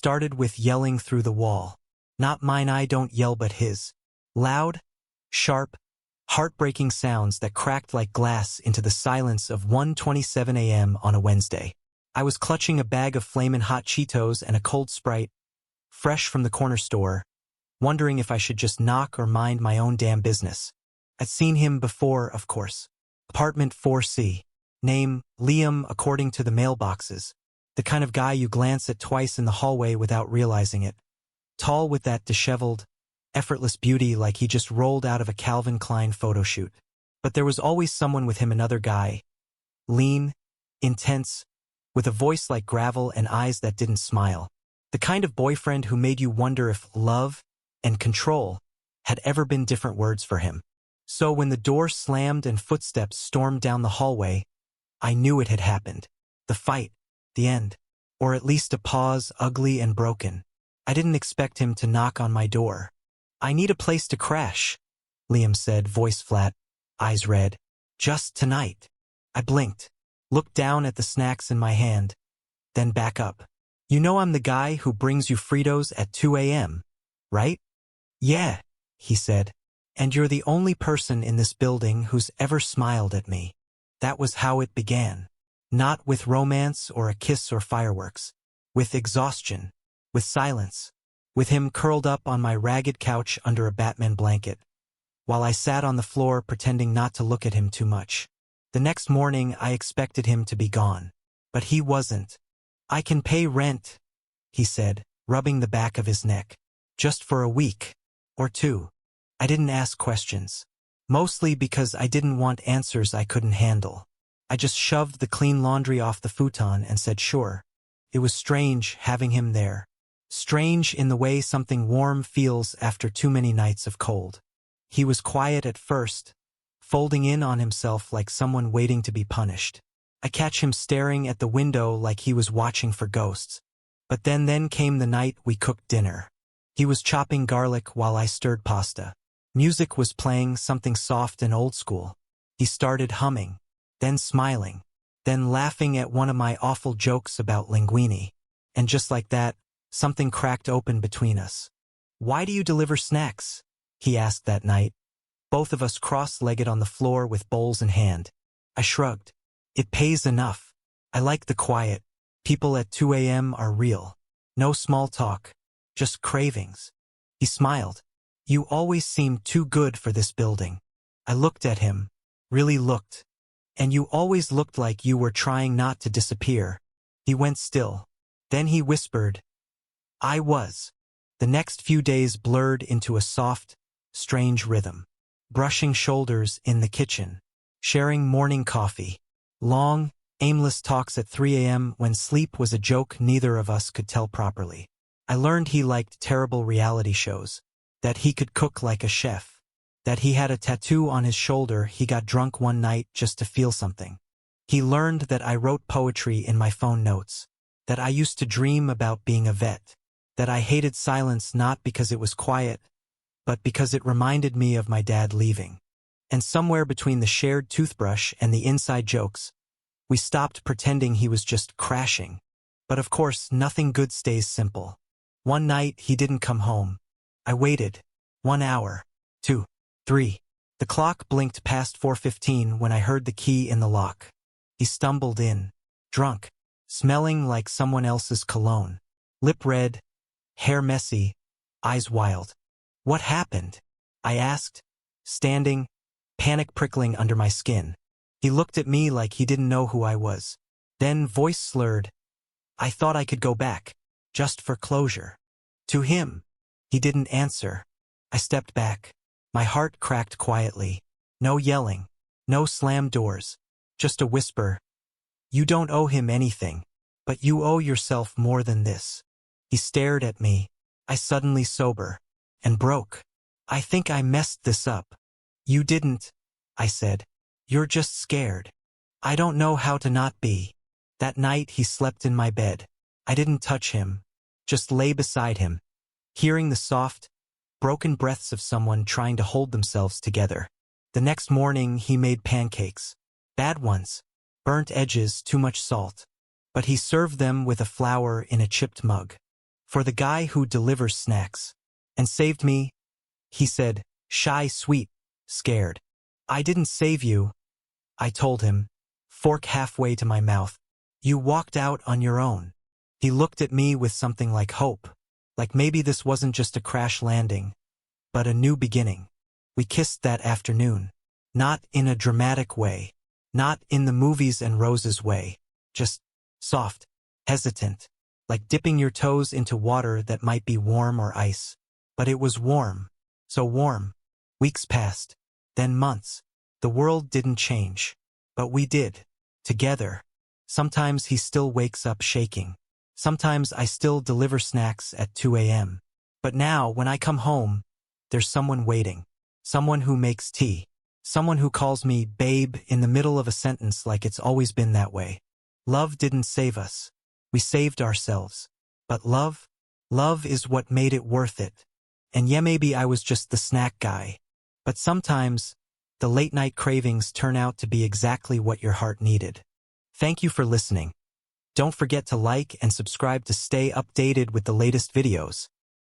started with yelling through the wall. Not mine, I don't yell, but his. Loud, sharp, heartbreaking sounds that cracked like glass into the silence of 1:27 a.m. on a Wednesday. I was clutching a bag of flamin' hot Cheetos and a cold Sprite, fresh from the corner store, wondering if I should just knock or mind my own damn business. I'd seen him before, of course. Apartment 4C. Name, Liam, according to the mailboxes. The kind of guy you glance at twice in the hallway without realizing it. Tall with that disheveled, effortless beauty like he just rolled out of a Calvin Klein photo shoot. But there was always someone with him, another guy. Lean, intense, with a voice like gravel and eyes that didn't smile. The kind of boyfriend who made you wonder if love and control had ever been different words for him. So when the door slammed and footsteps stormed down the hallway, I knew it had happened. The fight, the end, or at least a pause, ugly and broken. I didn't expect him to knock on my door. "I need a place to crash," Liam said, voice flat, eyes red. "Just tonight." I blinked, looked down at the snacks in my hand, then back up. "You know I'm the guy who brings you Fritos at 2 a.m., right?" "Yeah," he said. "And you're the only person in this building who's ever smiled at me." That was how it began. Not with romance or a kiss or fireworks. With exhaustion. With silence. With him curled up on my ragged couch under a Batman blanket, while I sat on the floor pretending not to look at him too much. The next morning I expected him to be gone. But he wasn't. "I can pay rent," he said, rubbing the back of his neck. "Just for a week. Or two." I didn't ask questions. Mostly because I didn't want answers I couldn't handle. I just shoved the clean laundry off the futon and said sure. It was strange having him there. Strange in the way something warm feels after too many nights of cold. He was quiet at first, folding in on himself like someone waiting to be punished. I catch him staring at the window like he was watching for ghosts. But then came the night we cooked dinner. He was chopping garlic while I stirred pasta. Music was playing, something soft and old school. He started humming, then smiling, then laughing at one of my awful jokes about linguine. And just like that, something cracked open between us. "Why do you deliver snacks?" he asked that night. Both of us cross-legged on the floor with bowls in hand. I shrugged. "It pays enough. I like the quiet. People at 2 a.m. are real. No small talk. Just cravings." He smiled. "You always seem too good for this building." I looked at him. Really looked. "And you always looked like you were trying not to disappear." He went still. Then he whispered, "I was." The next few days blurred into a soft, strange rhythm. Brushing shoulders in the kitchen. Sharing morning coffee. Long, aimless talks at 3 a.m. when sleep was a joke neither of us could tell properly. I learned he liked terrible reality shows. That he could cook like a chef. That he had a tattoo on his shoulder he got drunk one night just to feel something. He learned that I wrote poetry in my phone notes. That I used to dream about being a vet. That I hated silence not because it was quiet, but because it reminded me of my dad leaving. And somewhere between the shared toothbrush and the inside jokes, we stopped pretending he was just crashing. But of course, nothing good stays simple. One night, he didn't come home. I waited. 1 hour. 2. 3. The clock blinked past 4:15 when I heard the key in the lock. He stumbled in. Drunk. Smelling like someone else's cologne. Lip red. Hair messy. Eyes wild. "What happened?" I asked, standing, panic prickling under my skin. He looked at me like he didn't know who I was. Then, voice slurred, "I thought I could go back. Just for closure." To him. He didn't answer. I stepped back. My heart cracked quietly. No yelling. No slammed doors. Just a whisper. "You don't owe him anything. But you owe yourself more than this." He stared at me. I suddenly sober. And broke. "I think I messed this up." "You didn't," I said. "You're just scared." "I don't know how to not be." That night he slept in my bed. I didn't touch him. Just lay beside him. Hearing the soft, broken breaths of someone trying to hold themselves together. The next morning he made pancakes. Bad ones. Burnt edges, too much salt. But he served them with a flower in a chipped mug. For the guy who delivers snacks. And saved me, he said, shy, sweet, scared. I didn't save you, I told him, fork halfway to my mouth. You walked out on your own. He looked at me with something like hope, like maybe this wasn't just a crash landing, but a new beginning. We kissed that afternoon. Not in a dramatic way. Not in the movies and roses way. Just soft, hesitant, like dipping your toes into water that might be warm or ice. But it was warm. So warm. Weeks passed. Then months. The world didn't change. But we did. Together. Sometimes he still wakes up shaking. Sometimes I still deliver snacks at 2 a.m. But now, when I come home, there's someone waiting. Someone who makes tea. Someone who calls me babe in the middle of a sentence like it's always been that way. Love didn't save us. We saved ourselves. But love is what made it worth it. And yeah, maybe I was just the snack guy. But sometimes, the late-night cravings turn out to be exactly what your heart needed. Thank you for listening. Don't forget to like and subscribe to stay updated with the latest videos.